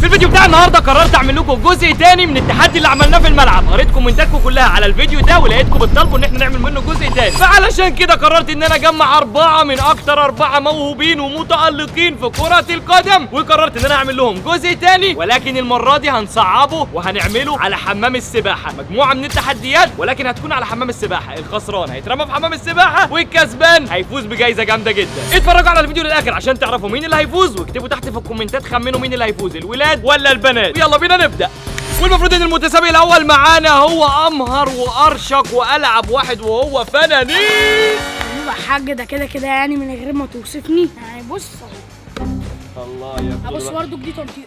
في الفيديو بتاع النهارده قررت اعمل لكم جزء تاني من التحدي اللي عملناه في الملعب. قريت كومنتاتكم كلها على الفيديو ده ولقيتكم بتطالبوا ان احنا نعمل منه جزء تاني، فعلشان كده قررت ان انا اجمع 4 من اكتر 4 موهوبين ومتالقين في كرة القدم، وقررت ان انا اعمل لهم جزء تاني، ولكن المرة دي هنصعبه وهنعمله على حمام السباحة. مجموعة من التحديات ولكن هتكون على حمام السباحة. الخسران هيترمى في حمام السباحة والكسبان هيفوز بجائزة جامدة جدا. اتفرجوا على الفيديو للاخر عشان تعرفوا مين اللي هيفوز، واكتبوا تحت في الكومنتات خمنوا مين اللي هيفوز، الولاد ولا البنات. يلا بينا نبدأ. والمفروض ان المتسابق الاول معانا هو امهر وارشق والعب واحد وهو فنانيس. ايوه حاج، ده كده كده يعني من غير ما توصفني يعني. بص الله يا ابص برضه دي تنطيق.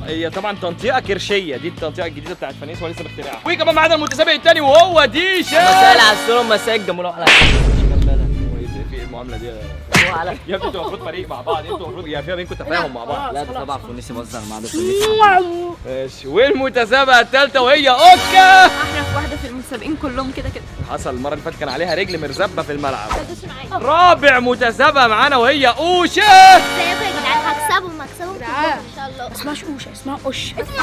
هي طبعا تنطيقه كرشيه، دي التنطيقه الجديده بتاعت فانيس ولسه مخترعها. وكمان معانا المتسابق الثاني وهو ديشا. مساء على السلام، مساء الجمهور على في ايه المعامله دي يا ابني؟ انتوا المفروض فريق مع بعض، انتوا المفروض يا فيها بينكم تفاهم مع بعض. لا ده طبعا فونيسي بهزر مع ده. ماشي. والمتسابقه الثالثه وهي اوكا. احرف واحده في المتسابقين كلهم كده كده. حصل المره اللي فاتت كان عليها رجل مرزبه في الملعب. تدوسوا معايا. رابع متسابقه معانا وهي اوشا. ازيكم يا جدعان؟ هكسبهم كلهم ان شاء الله. اسمهاش اوشا، اسمها اوش. اسمي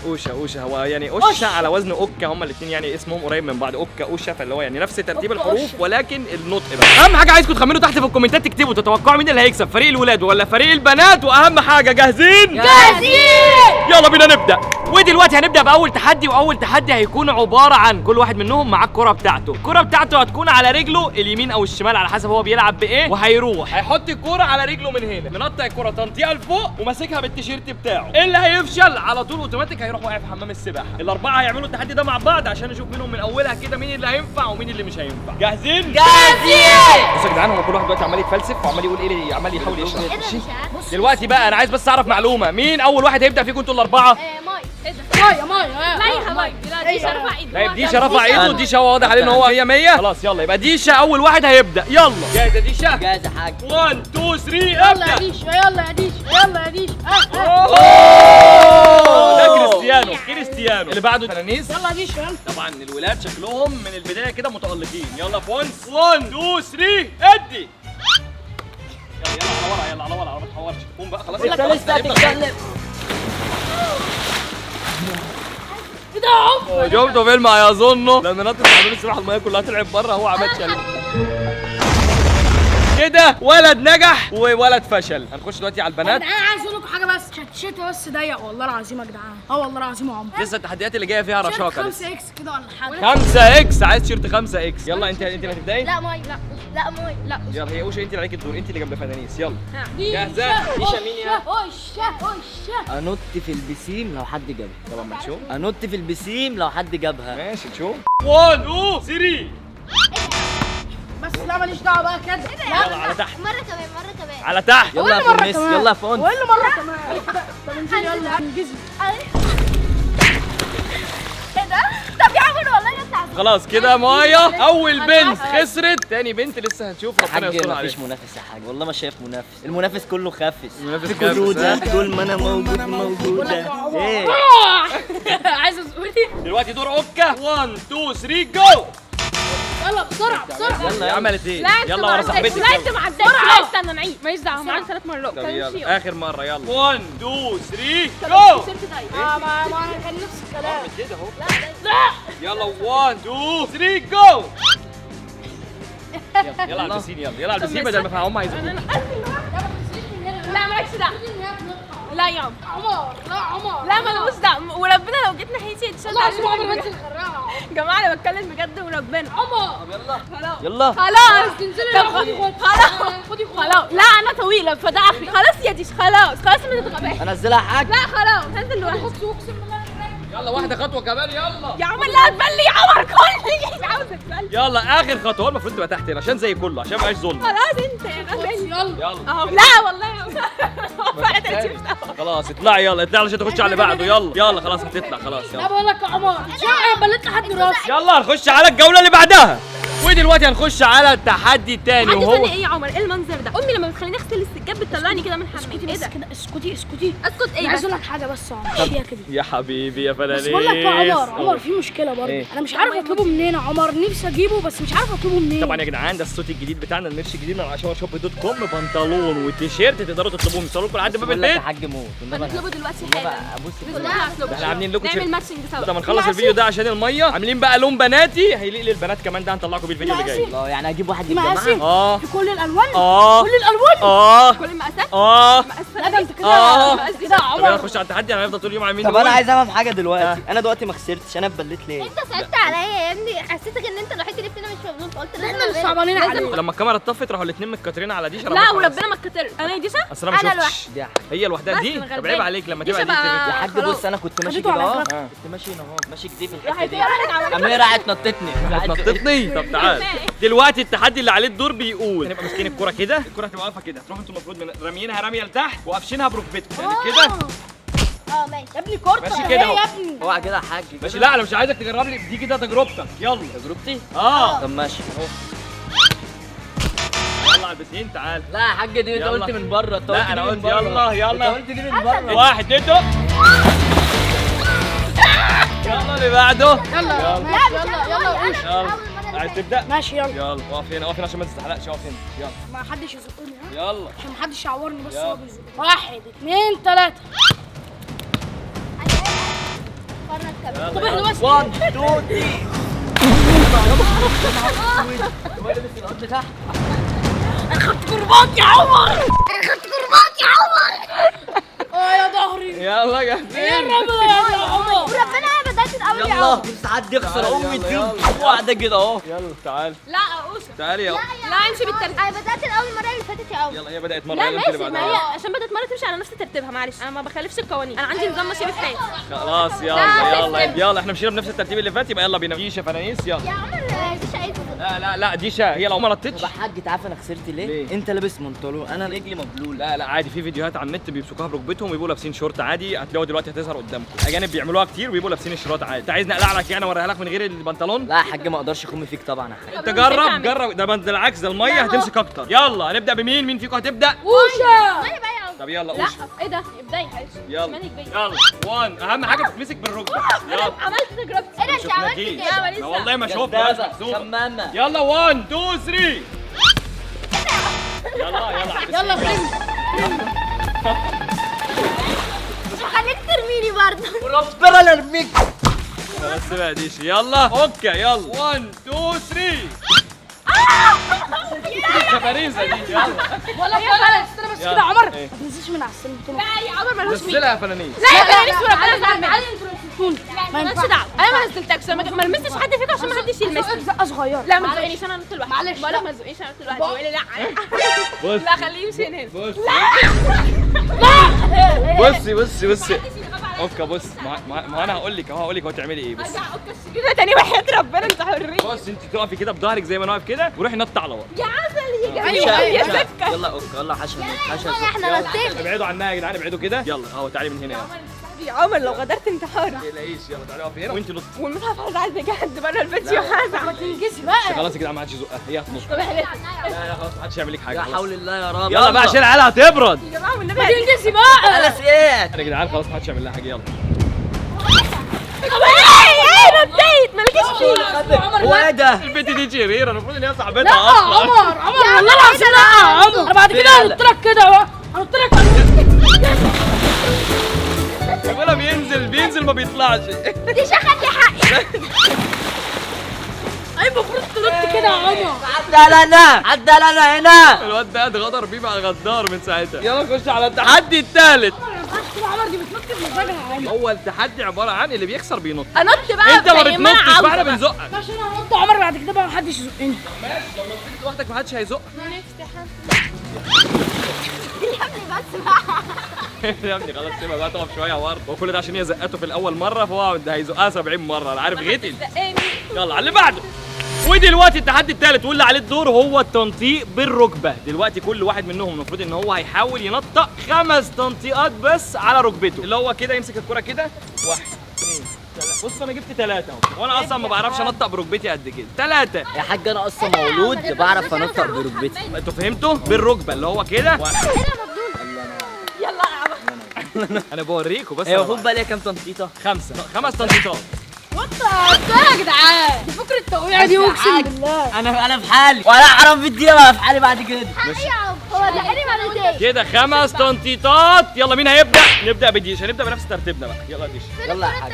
اوشا. اوشا هو يعني اوشا على وزن اوكا، هما الاثنين يعني اسمهم قريب من بعض، اوكا اوشا، فاللي هو يعني نفس ترتيب الحروف ولكن النطق بقى. اهم حاجه عايزكم تخمنوا تحت في الكومنتات، تكتبوا تتوقعوا مين اللي هيكسب، فريق الولاد ولا فريق البنات، واهم حاجه جاهزين؟ يلا بينا نبدا. ودلوقتي هنبدا باول تحدي، واول تحدي هيكون عباره عن كل واحد منهم معاه الكره بتاعته. الكره بتاعته هتكون على رجله اليمين او الشمال على حسب هو بيلعب بايه، وهيروح هيحط الكره على رجله من هنا، منطق الكره تنطيقه لفوق وماسكها بالتيشيرت بتاعه. اللي هيفشل على طول اوتوماتيك هيروح واقع في حمام السباحه. الاربعه هيعملوا التحدي ده مع بعض عشان نشوف منهم من اولها كده مين اللي هينفع ومين اللي مش هينفع. جاهزين؟ جاهزين. بصوا يا جدعان، هو كل واحد دلوقتي عمال يتفلسف وعمال يقول ايه، عمال يحاول يشرح. ايه ده مش عارف؟ دلوقتي بقى انا عايز بس اعرف معلومه، مين اول واحد هيبدا فيكم انتوا الاربعه؟ ماي. ايه ده؟ ماي لا يا حبايبي، لا دي رفع ايده. طيب ديشا رفع ايده، ديشا هو واضح عليه ان هو 100 خلاص. يلا يبقى ديشا اول واحد هيبدا. يلا جاهزه ديشا؟ جاهز يا حاج. 1 2 3 يلا يا ابدا. ديش، يلا يا ديش، يلا يا ديش. ده كريستيانو. اللي بعده فنانيس. يلا يا ديش يلا. طبعا الولاد شكلهم من البدايه كده متالقين. يلا فونس 1 2 3 ادي. يلا على ورا ما تحورش. قوم بقى خلاص. انت لسه هتتكلم. ايه ده يا عم؟ شفتوا فيلم هيظنوا لما نط في حمام السباحه الميه كلها طلعت بره، هو عمل شلل كده. ولد نجح وولد فشل. هنخش دلوقتي على يا البنات. جدعان عايز اقول لكم حاجه بس، التيشيرت بس ضيق والله العظيم يا جدعان. والله العظيم يا عمر. لسه التحديات اللي جايه فيها رشاقه. 5 اكس كده ولا حاجه. 5 اكس. عايز تيشيرت 5 اكس. يلا انت اللي هتبداي. لا ماي، لا ماي، لا. يلا هي اوشا، انت اللي عليك الدور، انت اللي جنب فنانيس. يلا ديشا، جاهزه؟ ديشا مين يا؟ اوشا. انط في البسيم لو حد جابها. طبعا ما نشوف. انط في البسيم لو حد جابها. ماشي نشوف. 1 2 3. بس لا ماليش دعوه بقى كده. يلا على تحت، مرة كمان. على تحت. يلا يا فونيسي، يلا يا فونس. وايه اللي مره كمان؟ طب انزلي يلا انجزي. ايه ده؟ طب يا عمر والله يطلع. خلاص كده مايا اول بنت خسرت، تاني بنت لسه هنشوف ربنا حاج يستر عليها. مفيش منافس يا حاج، والله ما شايف منافس. المنافس كله خافس. المنافس جدودة خافس. طول ما انا موجودة. ايه عايز اسقولي. دلوقتي دور اوكا. 1 2 3 جو. يلا بسرعه بسرعه. يلا يا عملت ايه؟ لا انت يلا ورا صاحبتك. لا انت معداش. لا استنى نعيد، ماليش دعوه. معاك 3 مرات. طب كان يلا شيء. اخر مره. يلا 1 2 3 جو. خسرت طيب. ما كان نفس الكلام. كده اهو. يلا 1 2 3 جو. يلا على البسين. يلا على البسين بدل ما هم عايزين. لا مالكش دعوه. لا يا عمر، لا عمر. لا مالوش دعوه، وربنا لو جيت ناحيتي اتشد لا اسمع عمر بس الخراعه. يا جماعه انا بتكلم بجد وربنا. عمر يلا. خلاص تنزلي طب خدي خد. خلاص خلاص. لا انا طويله فده اخري. خلاص يا ديش، خلاص ما تتغباش. انزلها يا حاج. لا خلاص هنزل لوحدي. اقسم بالله. يلا واحده خطوه كمان. يلا يا عمر لا تبلي يا عمر كلي. مش عاوزه تبلي. يلا اخر خطوه. هو المفروض تبقى تحت هنا عشان زي كله، عشان ما يبقاش ظلم. خلاص انت يا غبي. يلا. يلا اهو. لا والله خلاص اطلعي. يلا اطلعي علشان تخش على اللي بعده. يلا خلاص هتطلع خلاص. لا يلا بقول لك يا عمر، شقه بلت لحد راسي. يلا هنخش على الجوله اللي بعدها. ودلوقتي هنخش على التحدي التاني حد وهو تاني ايه يا عمر؟ ايه المنظر ده؟ امي لما بتخليني اغسل السجاد بتطلعني كده من الحمام. اسكتي ايه بس ده؟ كده، اسكتي اسكتي. اسكت انا ايه عايز بس؟ اقول لك حاجه بس يا عمر، هي كده. يا حبيبي يا فلانيس. بس بقول لك يا عمر في مشكله برضه. إيه؟ انا مش عارف اطلبه منين يا عمر، نفسي اجيبه بس مش عارف اطلبه منين. طبعا يا جدعان ده الصوت الجديد بتاعنا، الميرش الجديد من عشواشوب.com، بنطلون وتيشيرت تقدروا تطلبوهم يوصلوا لكم لحد باب بقول لك البيت. يا حاج موت هنطلبه دلوقتي حالا. ابص بسم الله هطلبه. احنا عاملين لكم نعمل ماتشنج سوا. لما نخلص الفيديو ده عشان الميه عاملين بقى لون بناتي هيليق للبنات كمان، ده هنطلعكم بيه الفيديو اللي جاي. الله، يعني اجيب واحد دي مقاسي للجماعه. في كل الالوان. اه كل الالوان. اه كل المقاسات؟ اه لا ده انت كده آه. كده يا طب يلا عمر. نخش على التحدي، انا هنفضل طول اليوم عاملين طب انا نقول. عايز افهم حاجه دلوقتي، انا دلوقتي ما خسرتش، انا اتبليت ليه؟ انت صعبت عليا يا ابني، حسيتك ان انت الوحيد اللي فينا مش مبلول، فقلت لازم احنا اللي أعملها. صعبانين عليك. لما الكاميرا اتطفت راحوا الاثنين متكترين على ديش. لا وربنا ما اتكترت. انا ديشا؟ اصل انا ما أنا شفتش دي حاجه. هي لوحدها بس دي. أنا طب عيب غلبانة. عليك لما دي تبقى دي شبه- تبقى- يا حاج خلاص. بص، انا كنت ماشي خدته كده على اهو، فكرة. كنت ماشي هنا اهو، ماشي كده في الحته راحت دي، هي راحت عملت قام هي راحت نطتني. نطتني. طب تعال دلوقتي التحدي اللي عليه الدور بيقول هنبقى ماسكين الكرة كده، الكرة هتبقى واقفة كده، تروحوا انتوا المفروض راميينها رامية لتحت وقافشينها بركبتكم يعني كده. ماشي. يا ابني كورت ماشي ولا كده ايه اهو. يا ابني؟ اوعى كده يا حاج. ماشي. لا انا مش عايزك تجرب لي دي كده، تجربتك. يلا تجربتي؟ اه طب ماشي اهو. يلا على البسين تعال. لا يا حاج دي انت يلا. قلت من بره، انت لا، قلت أنا دي قلت من بره. يلا، يلا. انت قلت دي من بره. واحد اتنين يلا اللي بعده. يلا ماشي يلا يلا وش. يلا عايز تبدأ؟ ماشي يلا. يلا اقف هنا، اقف هنا عشان ما تستحلقش، اقف هنا. يلا ما حدش يزقني ها، يلا عشان ما حدش يعورني بس يلا. هو بيزق. 1 2 3. فرق كمان. طب احنا بس 1 2 3. هو اللي بس القط تحت. كرباط يا عمر. اه يا ظهري. يلا جاهزين. ايه الرعب ده يا عمر؟ وربنا انا بدات الاول يا يلا عمر. بس حد يخسر تعال، امي يلا، تجيب يلا. واحده كده اهو. يلا تعال لا اوسع. تعالي يلا. لا امشي بالترتيب. انا بدات الاول المره اللي فاتت يا عمر. يلا هي بدأت مرة، لا يلا انت اللي ماشي، ما بعدها. هي عشان بدات مره تمشي على نفس ترتيبها. معلش انا ما بخالفش القوانين، انا عندي نظام ماشي بحياتي. خلاص لا، يلا يلا تسلم. يلا احنا مشينا بنفس الترتيب اللي فات، يبقى يلا بينا. ديشا فنانيس يلا. يا عمر دي شقتي. لا لا لا ديشا هي لو ما نطتش. طب يا حاج انت عارف انا خسرت ليه؟ ليه؟ انت لابس منطلون، انا رجلي مبلوله. لا لا عادي، في فيديوهات على النت بيمسكوها بركبتهم ويبقوا لابسين شورت عادي، هتلاقوا دلوقتي هتظهر قدامكم. اجانب بيعملوها كتير ويبقوا لابسين الشورت عادي. انت عايزني اقلع لك يعني اوريها لك من غير البنطلون؟ لا يا حاج ما اقدرش اخم فيك طبعا يا حاج. انت جرب جرب، ده بالعكس ده الميه هتمسك اكتر. يلا هنبدا بمين؟ مين فيكم هتبدا؟ وشا. مالي بقى يا عمر. طب يلا لا قوش. ايه ده؟ ابداي يلا مالك بيا؟ يلا 1 اهم حاجه تتمسك بالركبه. يلا عملت تجربتي. ايه ده انت عملت شفناكيش. كده؟ لا والله ما شفنا كدابة، محسوبة. شمامه. يلا 1 2 3 يلا يلا يلا برنس. مش هخليك ترميني برضه. وربنا لا ارميك. بس بقى ديش. يلا اوكي يلا 1 2 3 الكباريزه دي. يلا ولا خلاص استنى بس يلا. كده يا عمر. إيه؟ ما تنزلش من على السن بتوعك. لا يا عمر ملوش نزلها يا فنانين. لا يا فنانيس وربنا زعل تعالي انتوا اللي تنزلوني. ما مالكش ينفعش. دعوه. انا ما نزلتكش، ما لمستش حد فيكم عشان ما حدش يلمسني. زقه صغيره. لا ما تزقنيش، انا نط لوحدي. معلش، بقولك لا. ما تزقنيش، انا نط لوحدي. بقول لي لا. بص لا خليه يمشي هنا. بص بصي بصي بصي اوكي بص ما انا هقول لك اهو، هقول لك هو تعملي ايه. بص ارجع اوكي السجود تاني وحياة ربنا انت حرين. بص انت تقفي كده بظهرك زي ما انا واقف كده وروحي نط على ورا. يا عسل يا أيوة، جميل أيوة. يا سكه. يلا اوكي يلا حشا حشا. احنا نطينا. ابعدوا عنها يا جدعان، ابعدوا كده. يلا اهو تعالي من هنا. يا عمر لو غدرت انت حر. ما تقلقيش. يلا تعالي اقفي هنا وانت نط. والمصحف هزعل بجد بره الفيديو هزعل. تنجزي بقى. خلاص يا جدعان ما حدش يزقها، هي هتنط. طب احنا لا لا خلاص ما حدش يعمل لك حاجه. يا خلاص. حول الله يا رب. يلا بقى عشان العيال هتبرد. يا جماعه والنبي تنجزي بقى. انا سقيت. يا جدعان خلاص ما حدش يعمل لها حاجه. يلا ايه نطيت مالكيش فيه. هو ايه ده؟ البنت دي شريره، المفروض ان هي صاحبتها لا اصلا. عمر والله العظيم لا يا عمر. انا بعد كده هنط لك كده اهو. هنط لك. ولا بينزل ما بيطلعش. دي شخص حقي. اي المفروض تنط كده يا عمر. عدى لنا هنا. الواد ده اتغدر بيه بقى غدار من ساعتها. يلا نخش على التحدي الثالث. ما ينفعش كده عمر، دي بتنط بمزاجها يا عمر. هو التحدي عباره عن اللي بيخسر بينط. انط بقى انت ما زي أنا بتنطش عاوزة فاحنا بقى. بنزقك. عشان انا هنط عمر بعد كده بقى محدش يزقني. ماشي لو نطيت لوحدك ما حدش هيزق. يا ابني بس بقى. يا ابني خلاص سيبها بقى تقف شويه ورا، وكل ده عشان هي زقته في الاول مره فهو ده هيزقها 70 مره. انا عارف غتل. زقاني. يلا على اللي بعده. ودلوقتي التحدي الثالث واللي عليه الدور هو التنطيق بالركبه. دلوقتي كل واحد منهم المفروض ان هو هيحاول ينطق 5 تنطيقات بس على ركبته، اللي هو كده يمسك الكرة كده 1 2 بص انا جبت 3 اهو، وانا اصلا ما بعرفش انطق بركبتي قد كده. 3. يا حاج انا اصلا مولود بعرف انطق بركبتي. انتوا فهمتوا؟ بالركبه اللي هو كده. يلا يا عم. انا بوريكم بس. هي المفروض بقى ليها كام تنطيطه؟ 5 تنطيطات. يا جدعان دي فكرة التوقيع دي اقسم بالله. انا في حالي ولا اعرف بالدقيقه بقى في حالي بعد كده. هو ده حلم على ايديك. كده 5 تنطيطات. يلا مين هيبدا؟ نبدا بديش، هنبدا بنفس ترتيبنا بقى. يلا ديش. يلا يا حاج.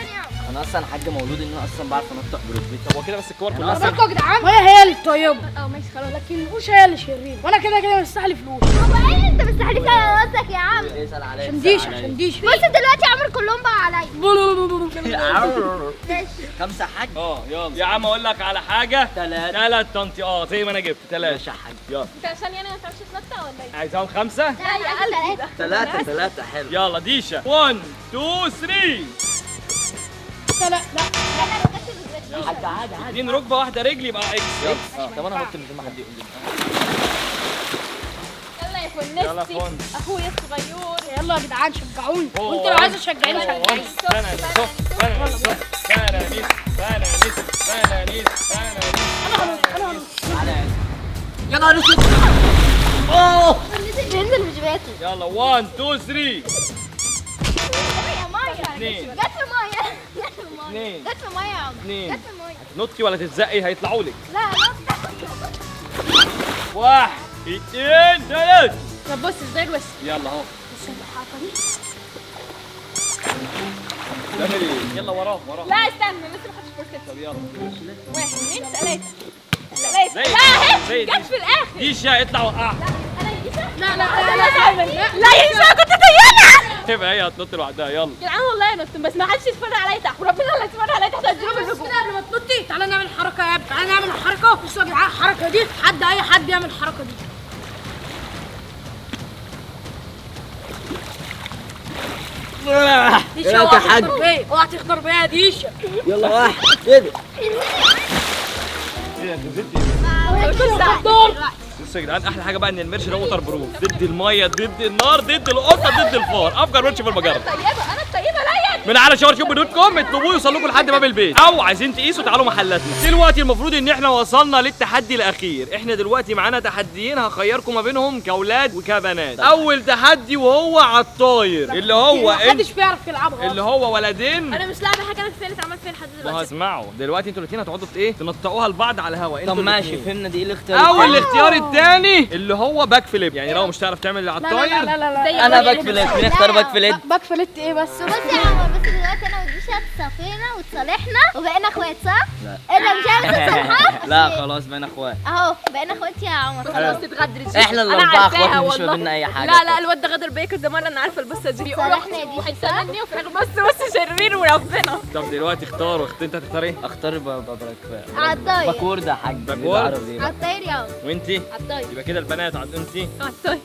انا اصلا حاج مولود ان انا اصلا بعرف انطق بركبتي. طب هو كده بس الكور كلها أصلاً بركوا يا جدعان، وهي اللي الطيبه. ماشي خلاص، لكن مش هي اللي شريره، وانا كده كده مستحلي فلوس. هو ايه انت مستحلف على راسك يا عم؟ اسال عليا. عشان ديش عشان ديش. بص دلوقتي عمر كلهم بقى عليا. ماشي 5 حاج. يلا يا عم اقول لك على حاجه. 3 تنطيطات زي ما انا جبت 3. ماشي يا حاج. يلا انت عشان يعني ما تعرفش تنطق ولا ايه؟ عايزهم 5. لا يا قلبي 3 حلو. يلا ديشه 1 2 3. لا لا حاج عادي عادي. اديني ركبه واحده رجل يبقى اكس. يلا طب انا قلت مش ما حد يقول لي. يلا يا يلا فنستي فونس. اخويا الصغير. يلا يا جدعان شجعوني، وانتوا لو عايزين تشجعوني شجعوني. يا نهار اسود. اوه بينزل مش بياكل. يلا 1 2 3. ميه 2 جت في ميه. جت في ميه. 2 جت في ميه يا عم. 2. جت في ميه. نطي ولا تتزقي هيطلعوا لك. لا لا 1 2 3. طب بص ازاي الوش. يلا اهو. تعمل ايه؟ يلا وراه. لا استنى لسه ما خدتش فرصتي. طب يلا 1 2 3. زي لا اهي زي جت في الاخر. ديشه اطلع وقع. انا يجيشة؟ لا لا لا لا يا يشا كنت طيانة. تبقى هي هتنط لوحدها. يلا يا جدعان والله انا بس ما حدش يتفرج عليا تحت، وربنا اللي يتفرج عليا تحت هديله بس بالنجوم. كده قبل ما تنطي تعالى نعمل حركه يا ابني، تعالى نعمل حركه. بصوا يا جدعان الحركه دي اي حد يعمل الحركه دي. ديشه يا اوعى حاج. تخطر بيا، اوعى تخطر بيا يا ديشه. يلا واحد كده. ايه انت نزلت بصوا يا جدعان، احلى حاجه بقى ان المرش ده ووتر بروف، ضد الميه ضد النار ضد القطه ضد الفار. افجر مرش في المجره. انا الطيبة لا من على شاورشوب.com اطلبوه يوصل لكم لحد باب البيت، او عايزين تقيسوا تعالوا محلاتنا. دلوقتي المفروض ان احنا وصلنا للتحدي الاخير. احنا دلوقتي معانا تحديين هخيركم ما بينهم كاولاد وكبنات. اول تحدي وهو على الطاير، اللي هو محدش بيعرف يلعبها. اللي هو ولدين. انا مش لاعبة حاجة، انا كفاية اللي اتعمل فيها لحد ما دلوقتي. هسمعوا دلوقتي انتوا الاثنين هتقعدوا ايه تنطقوها لبعض على الهواء. طب ماشي فهمنا دي ايه الاختيار. او الاختيار الثاني اللي هو باك فليب، يعني لو مش تعرف تعمل اللي على لا لا الطاير. لا لا لا انا باك فليت. مين اختار باك فليت؟ باك فلت ايه بس؟ بص يا عمر، بس دلوقتي انا وديشة اتصافينا وتصالحنا وبقينا اخوات صح؟ لا. ايه ده مش عارف تصالحها؟ لا خلاص بقينا اخوات. اهو بقينا اخوات يا عمر. خلاص تتغدرش. احنا أنا الاربعه عارفاها اخوات مش ما والله. بيننا اي حاجه. لا لا الواد ده غدر بيا كذا مرة، انا عارفة البصة دي. صالحنا يا دي، وحتة مني وفي الاخر بص شرير وربنا. طب دلوقتي اختار انت هتختار ايه؟ اختار على الطاير. باكور ده حاج باكور؟ بالعربي. على الطاير يا عمر. وانتي؟ على الطاير. يبقى كده البنات انتي طيب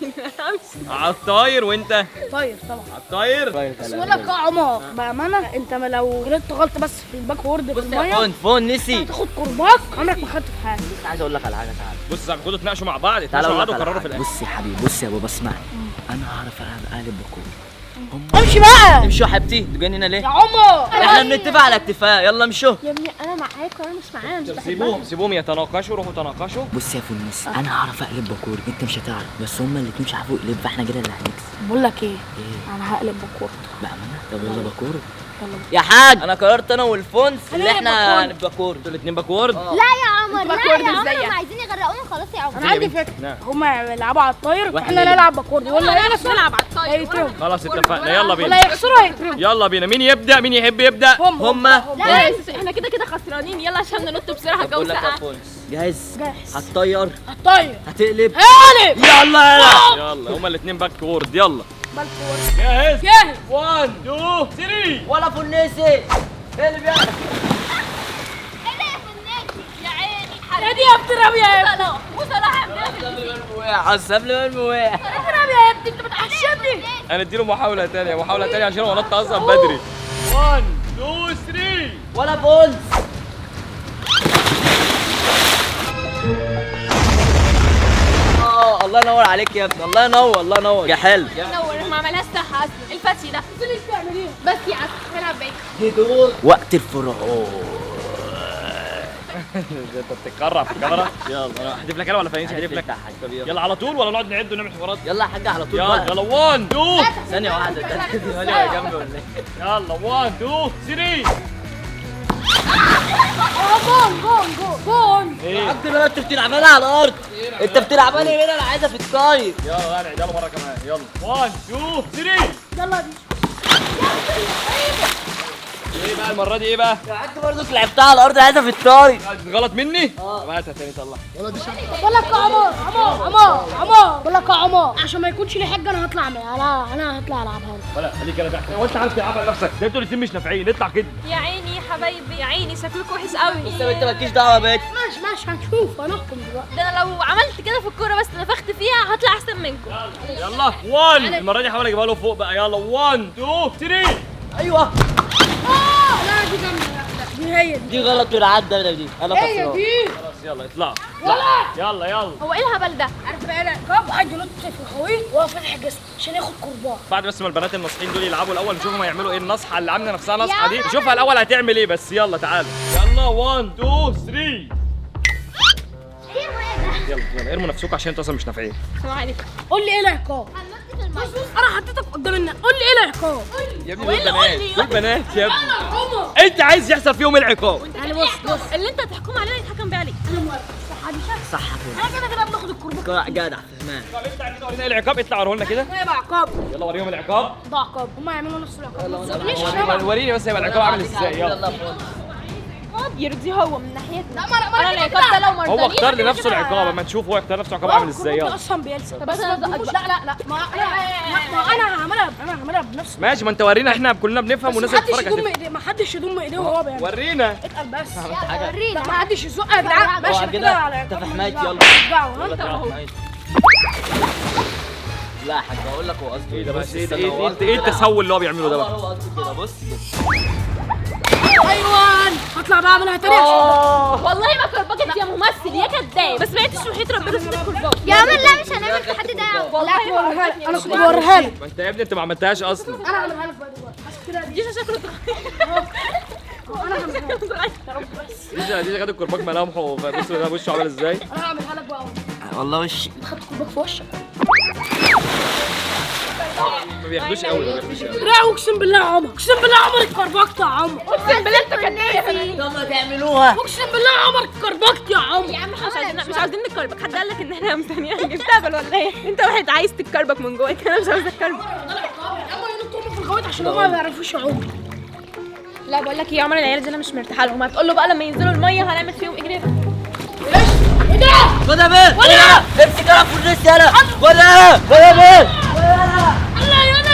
على الطاير وانت طاير طبعا. على الطاير. بس بقول لك يا عمر بامانه، انت ما لو غلطت غلطه بس في الباك وورد في الميه فون نسي. هتاخد قرباك عمرك ما خدت في حاجه. عايز اقول لك على حاجه. تعالى بص يا صاحبي خدوا اتناقشوا مع بعض، تعالى اتناقشوا مع اقول بعض لك على وقرروا في حاجه. الاخر. بص يا حبيبي، بص يا بابا اسمعني. انا هعرف اقلب باكور. امشي بقى امشوا يا حبيبتي. انتوا جايين هنا يا ليه؟ عمر. احنا بنتفق على اتفاق. يلا امشوا. يا ابني انا معاك وانا مش معايا، مش سيبوهم يتناقشوا، روحوا تناقشوا. بص يا فونس، انا هعرف اقلب باكور، انت مش هتعرف، بس هما الاتنين مش هيعرفوا يقلبوا، فاحنا كده اللي هنكسب. بقول لك ايه، ايه؟ انا هقلب باكورد. بامانه؟ طب يلا باكور. يا حاج انا قررت انا والفونس اللي هنقلب احنا باكور. هنبقى باكور. انتوا الاثنين باكورد. لا يا عمر، لا باكورد يا عمر، ازيك؟ هم عايزين يغرقونا خلاص يا عمر. انا عندي فكره، نعم. هما يلعبوا على الطاير واحنا واحنا نلعب. نلعب باكورد. ولا ايه نلعب على الطاير. هيترموا، خلاص اتفقنا، يلا ولا بينا. يخسروا هيترموا. يلا بينا، مين يبدا؟ مين يحب يبدا؟ هما. لا احنا كده كده خسرانين، يلا عشان ننط بسرعة طب الجو بقول لك يا ساقع. فونس، جاهز؟ جاهز. هتطير، الطاير هتقلب. هقلب يلا يلا. يلا هما الاثنين باكورد. يلا بالكورد. جاهز؟ جاهز. 1 2 3. ولا فنيسي. اقلب يلا. ايه ده يا فنان؟ يا عيني يا دي يا ابتي يا ابني. وصلاح يا ابني. قبل ما الموقع، قبل ما الموقع. اضرب يا ابني، انت بتعشمني. هنديله محاولة تانية، محاولة تانية عشان هو نط اصلا بدري. 1 2 3. ولا فونس. الله ينور عليك يا ابني، الله ينور الله ينور يا حلو. نور ما عملهاش صح اصلا. الفتي ده اللي بتعمل ايه؟ بس يا عسل هنلعب بعيد. دي دور وقت الفرعون. انت بتتكرع في الكاميرا. يلا انا احذف لك انا ولا فاينش احذف لك؟ يلا على طول ولا نقعد نعد ونعمل حوارات؟ يلا يا حاج على طول يلا بقى. يلا 1 2 ثانية واحدة ثانية جنبي ولا ايه؟ يلا 1 2 3. جون جون جون جون. ايه حاج بقى انت بتلعبها على الارض. انت بتلعبها هنا، انا عايزها في الطاير. يلا نعد يلا مره كمان. يلا 1 2 3. يلا دي ايه بقى المره دي ايه بقى؟ يا حاج برضه لعبتها على الارض، عايزها في الطاير. غلط مني؟ طب هاتها تاني طلع. بقول لك يا عمار بقول لك يا عمار عشان ما يكونش لي حاجه انا هطلع انا هطلع العبها لك. ولا خليك انا تحت. هو انت عارف تلعبها لنفسك؟ ده انتوا الاثنين مش نافعين، اطلع كده. يا عيني يا حبايبي يا عيني شكلكم وحش قوي. بس انت مالكيش دعوة يا بنت. ماشي هنشوف هنحكم دلوقتي. ده انا لو عملت كده في الكوره بس نفخت فيها هطلع احسن منكم. يلا 1. المره دي حاول اجيبها له فوق بقى. يلا 1 2 3. ايوه لا دي جامده. لا دي هي دي دي غلط والعدة دي. انا هي خسران. دي. خلاص يلا اطلع. ولا يلا هو ايه الهبل ده؟ عارف بقى انا جاب واحد ينط في الخويط وهو فاتح جسمه عشان ياخد كرباج. بعد بس ما البنات الناصحين دول يلعبوا الاول نشوفهم هيعملوا ايه. النصحه اللي عامله نفسها نصحه دي نشوفها الاول هتعمل ايه. بس يلا تعالوا. يلا 1 2 3. يلا ارموا نفسكم عشان انتوا اصلا مش نافعين. السلام عليكم. قول لي ايه العقاب؟ بص انا حطيتك قدام الناس، قول لي ايه العقاب؟ يا ابني دول بنات دول بنات يا ابني. انا عمر. انت عايز يحصل فيهم ايه العقاب؟ يعني بص اللي انت تحكم عليه يتحكم بيه عليك. انا موافق. صح دي صح انا كده بناخد الكرباج. جدع فهمان. طب انت عايز تورينا ايه العقاب؟ اطلع وريه لنا كده. ده يبقى عقاب. يلا وريهم العقاب. ده عقاب هم يعملوا نفس العقاب. ما تسوقنيش شبه. وريني بس هيبقى العقاب عامل ازاي. يلا يرضي هو من ناحيتنا. لا ما انا العقاب ده لو مرضاني هو اختار لنفسه العقاب. اما نشوف هو يختار نفسه عقاب عامل ازاي. يلا اصلا بيلسع. طب انا لا ما انا هعملها بنفسي. ماشي. ما انت ورينا احنا كلنا بنفهم والناس بتتفرج هتفهم. ما حدش يضم ايديه وهو بيعمل. ورينا. اتقل بس. ورينا. لا ما حدش يزق يا جدعان. ماشي كده. كده على انت عقاب. في حمايتي. يلا. رجعوا ها. يلا تعالى حمايتي. لا يا حاج اقول لك هو قصده ايه ده بس؟ ايه ده؟ استنى، هو قصده ايه كده. التسول اللي هو بيعمله ده بقى؟ هو قصده كده. بص ايوه هطلع بقى اعملها تاني والله ما كربجت يا ممثل يا كداب. بس ما عدتش وحيد ربنا في الكرباج. يا عمر لا مش هنعمل التحدي ده. والله ما بوريها لك. كربجت. انا كنت بوريها لك. ما انت يا ابني انت ما عملتهاش اصلا. انا هعملها لك بقى دلوقتي. بس كده دي. دي شكله انا هعملها لك. يا رب بس. دي خد الكرباج ملامحه. بص ده وشه عامل ازاي. انا هعملها لك بقى. والله وش خدت كرباج في وشك. ما بياخدوش قوي. ما بياخدوش قوي. لا اقسم بالله يا عمر، اقسم بالله يا عمر اتكربجت يا عمر. اقسم بالله انت كداب. يلا تعملوها. اقسم بالله يا عمر اتكربجت يا عمر. يا عم احنا مش عايزين نتكربك. حد قال لك ان احنا مستنيين نستقبل ولا ايه؟ انت واحد عايز تتكربك من جواك. انا مش عايز اتكربك. يلا ينطوا في الغويط عشان هم ما بيعرفوش يعوموا. لا بقول لك ايه يا عمر العيال دي انا مش مرتاحه لهم. هتقول له بقى لما ينزلوا الميه هنعمل فيهم اجريفه. ايه ده؟ خد يا بنت. ولا امسك انا في الريس يلا. ولا يا بنت. الله يا انا.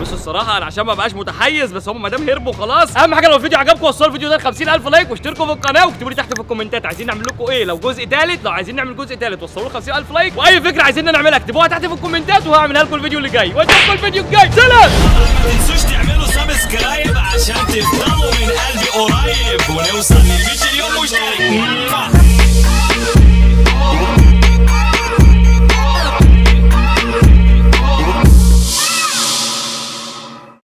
بص الصراحه انا عشان ما بقاش متحيز بس هم ما دام هربوا خلاص. اهم حاجه لو الفيديو عجبكم وصلوا الفيديو ده ل 50000 لايك واشتركوا في القناه واكتبوا لي تحت في الكومنتات عايزين نعمل لكم ايه. لو جزء ثالث، لو عايزين نعمل جزء ثالث وصلوا له 50000 لايك. واي فكره عايزين نعملها اكتبوها تحت في الكومنتات وهعملها لكم الفيديو اللي جاي. واشوفكم الفيديو الجاي. سلام. ما تنسوش تعملوا سبسكرايب عشان تفضلوا من قلبي قريب ونوصل ل 100 مليون مشترك.